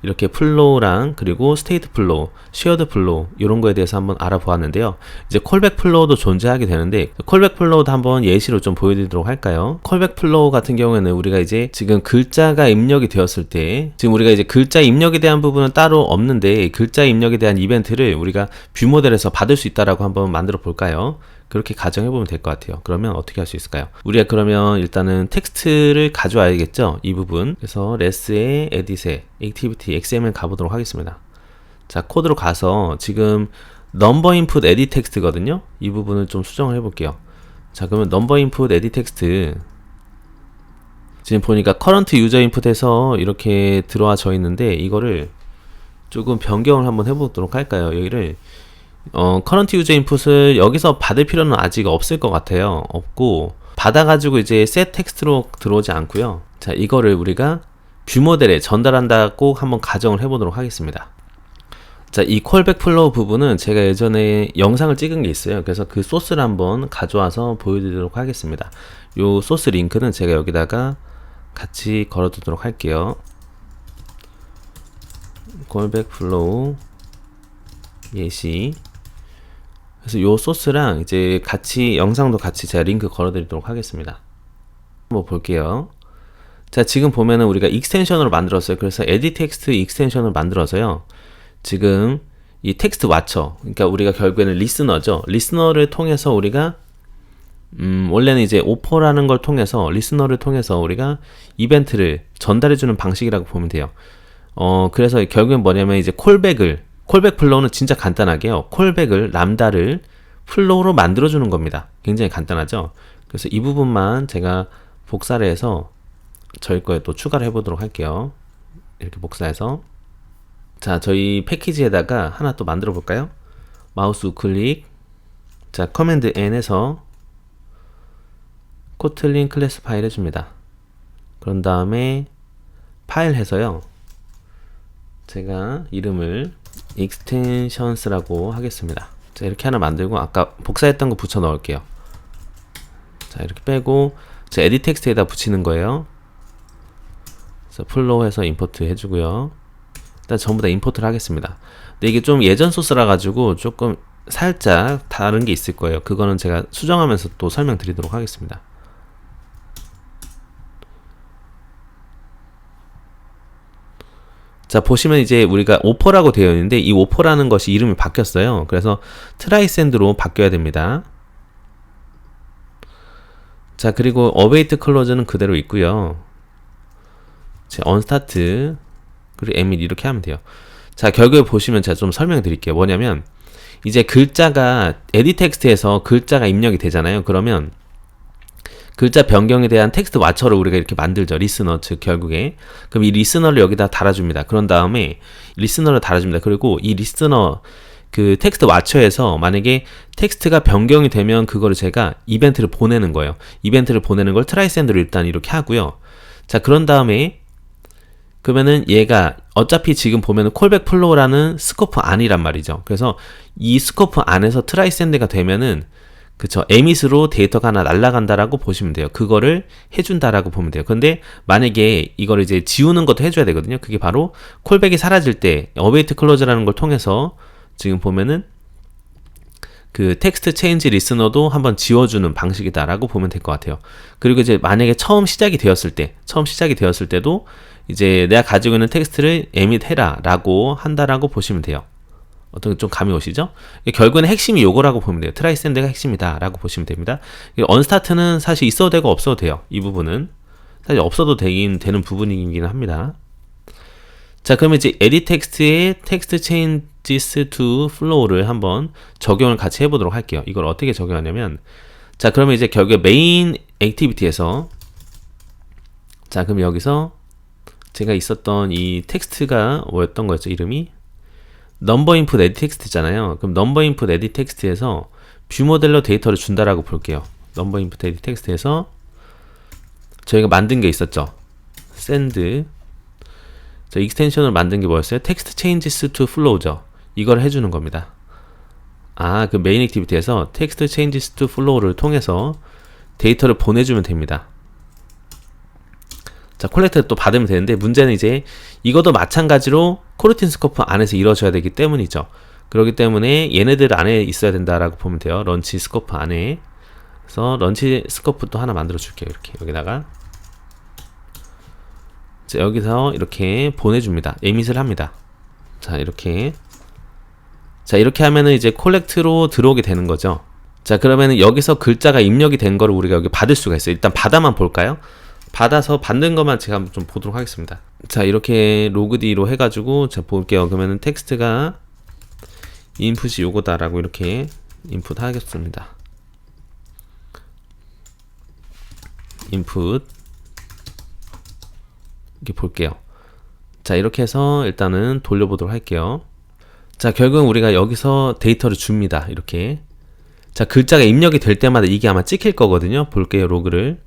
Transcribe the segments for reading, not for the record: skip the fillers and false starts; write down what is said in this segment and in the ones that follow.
이렇게 플로우랑 그리고 스테이트 플로우, 쉐어드 플로우 이런 거에 대해서 한번 알아보았는데요. 이제 콜백 플로우도 존재하게 되는데 콜백 플로우도 한번 예시로 좀 보여드리도록 할까요? 콜백 플로우 같은 경우에는 우리가 이제 지금 글자가 입력이 되었을 때 지금 우리가 이제 글자 입력에 대한 부분은 따로 없는데 글자 입력에 대한 이벤트를 우리가 뷰 모델에서 받을 수 있다라고 한번 만들어 볼까요? 그렇게 가정해보면 될 것 같아요. 그러면 어떻게 할 수 있을까요? 우리가 그러면 일단은 텍스트를 가져와야겠죠? 이 부분. 그래서 레스에 에딧에 액티비티 XML 가보도록 하겠습니다. 자, 코드로 가서 지금 넘버 인풋 에딧 텍스트거든요. 이 부분을 좀 수정을 해볼게요. 자, 그러면 넘버 인풋 에딧 텍스트 지금 보니까 커런트 유저 인풋에서 이렇게 들어와져 있는데 이거를 조금 변경을 한번 해보도록 할까요? 여기를 커런트 유저 인풋을 여기서 받을 필요는 아직 없을 것 같아요. 없고 받아가지고 이제 셋 텍스트로 들어오지 않고요. 자, 이거를 우리가 뷰 모델에 전달한다고 한번 가정을 해보도록 하겠습니다. 자, 이 콜백 플로우 부분은 제가 예전에 영상을 찍은 게 있어요. 그래서 그 소스를 한번 가져와서 보여드리도록 하겠습니다. 요 소스 링크는 제가 여기다가 같이 걸어두도록 할게요. 콜백 플로우 예시. 그래서 요 소스랑 이제 같이 영상도 같이 제가 링크 걸어드리도록 하겠습니다. 한번 볼게요. 자, 지금 보면은 우리가 익스텐션으로 만들었어요. 그래서 에딧 텍스트 익스텐션을 만들어서요. 지금 이 텍스트 와처, 그러니까 우리가 결국에는 리스너죠. 리스너를 통해서 우리가 원래는 이제 오퍼라는 걸 통해서 리스너를 통해서 우리가 이벤트를 전달해주는 방식이라고 보면 돼요. 그래서 결국엔 뭐냐면 이제 콜백 플로우는 진짜 간단하게요. 콜백을 람다를 플로우로 만들어주는 겁니다. 굉장히 간단하죠. 그래서 이 부분만 제가 복사를 해서 저희 거에 또 추가를 해보도록 할게요. 이렇게 복사해서 자, 저희 패키지에다가 하나 또 만들어 볼까요? 마우스 우클릭, 자, 커맨드 N에서 코틀린 클래스 파일 해줍니다. 그런 다음에 파일 해서요. 제가 이름을 extensions라고 하겠습니다. 자, 이렇게 하나 만들고 아까 복사했던 거 붙여 넣을게요. 자, 이렇게 빼고 자, 에딧 텍스트에다 붙이는 거예요. 그래서 플로우 해서 임포트 해주고요. 일단 전부 다 임포트를 하겠습니다. 근데 이게 좀 예전 소스라 가지고 조금 살짝 다른 게 있을 거예요. 그거는 제가 수정하면서 또 설명드리도록 하겠습니다. 자, 보시면 이제 우리가 오퍼라고 되어 있는데 이 오퍼라는 것이 이름이 바뀌었어요. 그래서 트라이샌드로 바뀌어야 됩니다. 자, 그리고 어웨이트 클로즈는 그대로 있고요. 자, 언스타트 그리고 에밋 이렇게 하면 돼요. 자, 결국에 보시면 제가 좀 설명드릴게요. 뭐냐면 이제 글자가 에딧 텍스트에서 글자가 입력이 되잖아요. 그러면 글자 변경에 대한 텍스트 와처를 우리가 이렇게 만들죠. 리스너, 즉 결국에. 그럼 이 리스너를 여기다 달아줍니다. 그런 다음에 리스너를 달아줍니다. 그리고 이 리스너 그 텍스트 와처에서 만약에 텍스트가 변경이 되면 그거를 제가 이벤트를 보내는 거예요. 이벤트를 보내는 걸 트라이샌드로 일단 이렇게 하고요. 자, 그런 다음에 그러면은 얘가 어차피 지금 보면은 콜백 플로우라는 스코프 안이란 말이죠. 그래서 이 스코프 안에서 트라이샌드가 되면은 그쵸, 에밋으로 데이터가 하나 날아간다라고 보시면 돼요. 그거를 해준다라고 보면 돼요. 근데 만약에 이걸 이제 지우는 것도 해줘야 되거든요. 그게 바로 콜백이 사라질 때 어웨이트 클로즈라는 걸 통해서 지금 보면은 그 텍스트 체인지 리스너도 한번 지워주는 방식이다라고 보면 될 것 같아요. 그리고 이제 만약에 처음 시작이 되었을 때도 이제 내가 가지고 있는 텍스트를 에밋 해라라고 한다라고 보시면 돼요. 어떤 좀 감이 오시죠? 결국에는 핵심이 요거라고 보면 돼요. 트라이샌드가 핵심이다 라고 보시면 됩니다. 언스타트는 사실 있어도 되고 없어도 돼요. 이 부분은 사실 없어도 되는 부분이긴 합니다. 자, 그러면 이제 에딧 텍스트에 텍스트 changes to flow를 한번 적용을 같이 해보도록 할게요. 이걸 어떻게 적용하냐면 자, 그러면 이제 결국에 메인 액티비티에서 자, 그럼 여기서 제가 있었던 이 텍스트가 뭐였던 거였죠? 이름이 넘버 인풋 에딧 텍스트잖아요. 그럼 넘버 인풋 에딧 텍스트에서 뷰 모델로 데이터를 준다라고 볼게요. 넘버 인풋 에딧 텍스트에서 저희가 만든 게 있었죠. send 저 익스텐션을 만든 게 뭐였어요? 텍스트 changes to flow죠. 이걸 해주는 겁니다. 아, 그 메인 액티비티에서 텍스트 changes to flow를 통해서 데이터를 보내주면 됩니다. 자, 콜렉트를 또 받으면 되는데 문제는 이제 이것도 마찬가지로 코르틴 스코프 안에서 이루어져야 되기 때문이죠. 그렇기 때문에 얘네들 안에 있어야 된다라고 보면 돼요. 런치 스코프 안에. 그래서 런치 스코프 또 하나 만들어 줄게요. 이렇게 여기다가. 자, 여기서 이렇게 보내줍니다. 에밋을 합니다. 자, 이렇게. 자, 이렇게 하면은 이제 콜렉트로 들어오게 되는 거죠. 자, 그러면은 여기서 글자가 입력이 된 거를 우리가 여기 받을 수가 있어요. 일단 받아만 볼까요? 받아서 받는 것만 제가 한번 좀 보도록 하겠습니다. 자, 이렇게 로그D로 해가지고 자, 볼게요. 그러면은 텍스트가 인풋이 요거다라고 이렇게 인풋 하겠습니다. 인풋 이렇게 볼게요. 자, 이렇게 해서 일단은 돌려보도록 할게요. 자, 결국은 우리가 여기서 데이터를 줍니다. 이렇게. 자, 글자가 입력이 될 때마다 이게 아마 찍힐 거거든요. 볼게요, 로그를.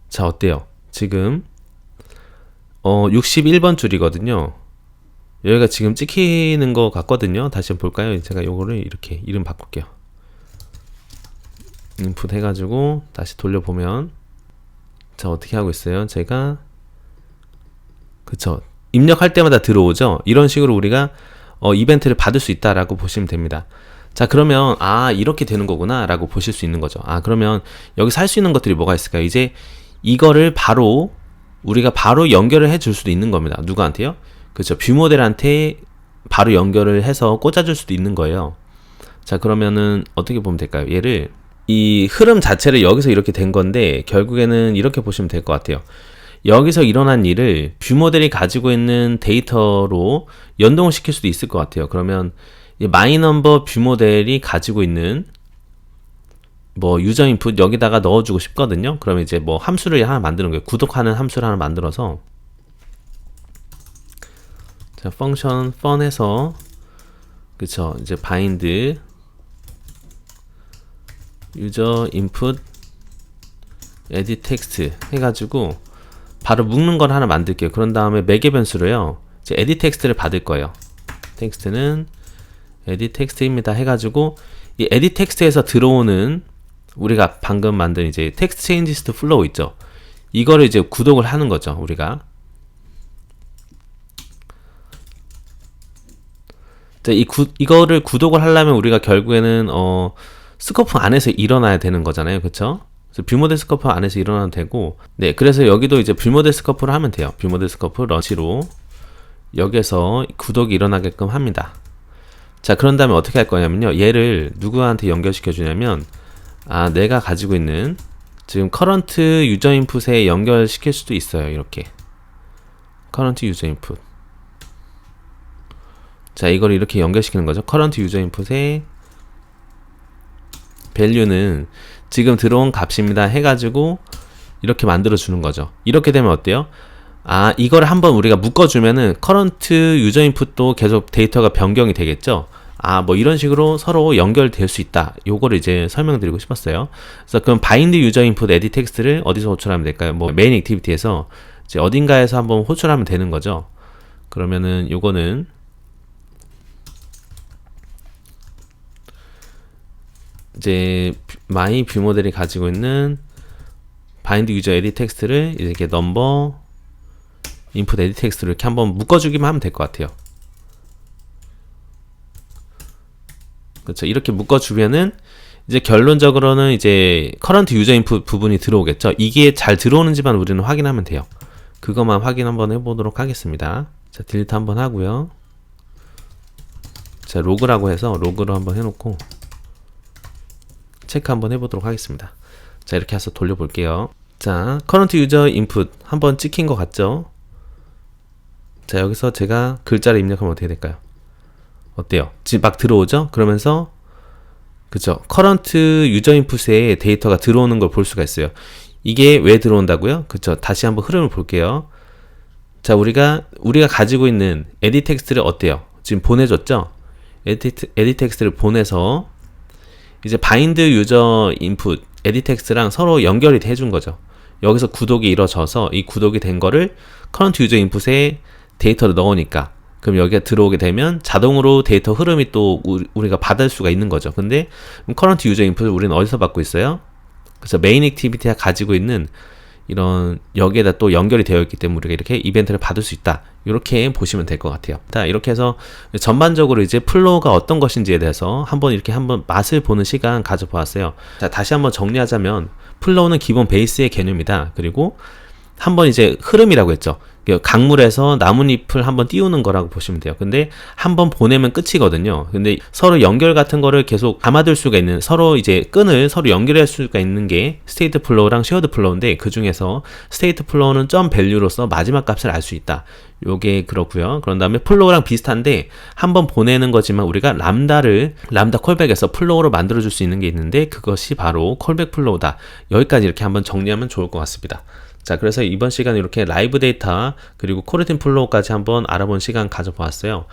자, 어때요? 지금 61번 줄이거든요. 여기가 지금 찍히는 것 같거든요. 다시 한번 볼까요? 제가 요거를 이렇게 이름 바꿀게요. 인풋 해가지고 다시 돌려보면 자, 어떻게 하고 있어요? 제가 그쵸, 입력할 때마다 들어오죠. 이런 식으로 우리가 이벤트를 받을 수 있다라고 보시면 됩니다. 자, 그러면 이렇게 되는 거구나 라고 보실 수 있는 거죠. 그러면 여기서 할 수 있는 것들이 뭐가 있을까요? 이제 이거를 바로 우리가 바로 연결을 해 줄 수도 있는 겁니다. 누구한테요? 그렇죠, 뷰 모델한테 바로 연결을 해서 꽂아줄 수도 있는 거예요. 자, 그러면은 어떻게 보면 될까요? 얘를 이 흐름 자체를 여기서 이렇게 된 건데 결국에는 이렇게 보시면 될 것 같아요. 여기서 일어난 일을 뷰 모델이 가지고 있는 데이터로 연동을 시킬 수도 있을 것 같아요. 그러면 마이넘버 뷰 모델이 가지고 있는 뭐 유저 인풋 여기다가 넣어주고 싶거든요. 그러면 이제 뭐 함수를 하나 만드는 거예요. 구독하는 함수를 하나 만들어서 자, 펑션 펀해서 그쵸, 이제 바인드 유저 인풋 에디 텍스트 해가지고 바로 묶는 걸 하나 만들게요. 그런 다음에 매개 변수로요, 이제 에디 텍스트를 받을 거예요. 텍스트는 에디 텍스트입니다 해가지고 이 에디 텍스트에서 들어오는 우리가 방금 만든 이제 텍스트 체인지스 투 플로우 있죠. 이거를 이제 구독을 하는 거죠. 우리가 자, 이거를 구독을 하려면 우리가 결국에는 스코프 안에서 일어나야 되는 거잖아요. 그쵸? 뷰모델 스코프 안에서 일어나도 되고, 네, 그래서 여기도 이제 뷰모델 스코프를 하면 돼요. 뷰모델 스코프 런치로 여기서 구독이 일어나게끔 합니다. 자, 그런 다음에 어떻게 할 거냐면요, 얘를 누구한테 연결시켜 주냐면 내가 가지고 있는 지금 커런트 유저 인풋에 연결시킬 수도 있어요. 이렇게 커런트 유저 인풋, 자, 이걸 이렇게 연결시키는 거죠. 커런트 유저 인풋에 밸류는 지금 들어온 값입니다 해가지고 이렇게 만들어 주는 거죠. 이렇게 되면 어때요? 이거를 한번 우리가 묶어주면은 커런트 유저 인풋도 계속 데이터가 변경이 되겠죠. 뭐 이런 식으로 서로 연결될 수 있다. 요거를 이제 설명드리고 싶었어요. 그래서 그럼 바인드 유저 인풋 에디 텍스트를 어디서 호출하면 될까요? 뭐 메인 액티비티에서 이제 어딘가에서 한번 호출하면 되는 거죠. 그러면은 요거는 이제 마이 뷰 모델이 가지고 있는 바인드 유저 에디 텍스트를 이렇게 넘버 인풋 에디 텍스트를 이렇게 한번 묶어주기만 하면 될 것 같아요. 그렇죠. 이렇게 묶어주면은 이제 결론적으로는 이제 커런트 유저 인풋 부분이 들어오겠죠. 이게 잘 들어오는지만 우리는 확인하면 돼요. 그것만 확인 한번 해보도록 하겠습니다. 자, 딜리트 한번 하고요. 자, 로그라고 해서 로그로 한번 해놓고 체크 한번 해보도록 하겠습니다. 자, 이렇게 해서 돌려볼게요. 자, 커런트 유저 인풋 한번 찍힌 것 같죠? 자, 여기서 제가 글자를 입력하면 어떻게 될까요? 어때요? 지금 막 들어오죠? 그러면서 그쵸, 커런트 유저 인풋에 데이터가 들어오는 걸 볼 수가 있어요. 이게 왜 들어온다고요? 그쵸, 다시 한번 흐름을 볼게요. 자, 우리가 가지고 있는 에디 텍스트를 어때요? 지금 보내줬죠? 에디 텍스트를 보내서 이제 바인드 유저 인풋 에디 텍스트랑 서로 연결이 해준 거죠. 여기서 구독이 이루어져서 이 구독이 된 거를 커런트 유저 인풋에 데이터를 넣으니까 그럼 여기가 들어오게 되면 자동으로 데이터 흐름이 또 우리가 받을 수가 있는 거죠. 근데 커런트 유저 인풋을 우리는 어디서 받고 있어요? 그래서 메인 액티비티가 가지고 있는 이런 여기에다 또 연결이 되어 있기 때문에 우리가 이렇게 이벤트를 받을 수 있다. 이렇게 보시면 될 것 같아요. 자, 이렇게 해서 전반적으로 이제 플로우가 어떤 것인지에 대해서 한번 맛을 보는 시간 가져보았어요. 자, 다시 한번 정리하자면 플로우는 기본 베이스의 개념이다. 그리고 한번 이제 흐름이라고 했죠. 강물에서 나뭇잎을 한번 띄우는 거라고 보시면 돼요. 근데 한번 보내면 끝이거든요. 근데 서로 연결 같은 거를 계속 담아둘 수가 있는, 서로 이제 끈을 서로 연결할 수가 있는 게 스테이트 플로우랑 쉐어드 플로우인데, 그 중에서 스테이트 플로우는 점 밸류로서 마지막 값을 알 수 있다. 요게 그렇고요. 그런 다음에 플로우랑 비슷한데 한번 보내는 거지만 우리가 람다 콜백에서 플로우로 만들어줄 수 있는 게 있는데, 그것이 바로 콜백 플로우다. 여기까지 이렇게 한번 정리하면 좋을 것 같습니다. 자, 그래서 이번 시간에 이렇게 라이브 데이터 그리고 코르틴 플로우까지 한번 알아본 시간 가져보았어요.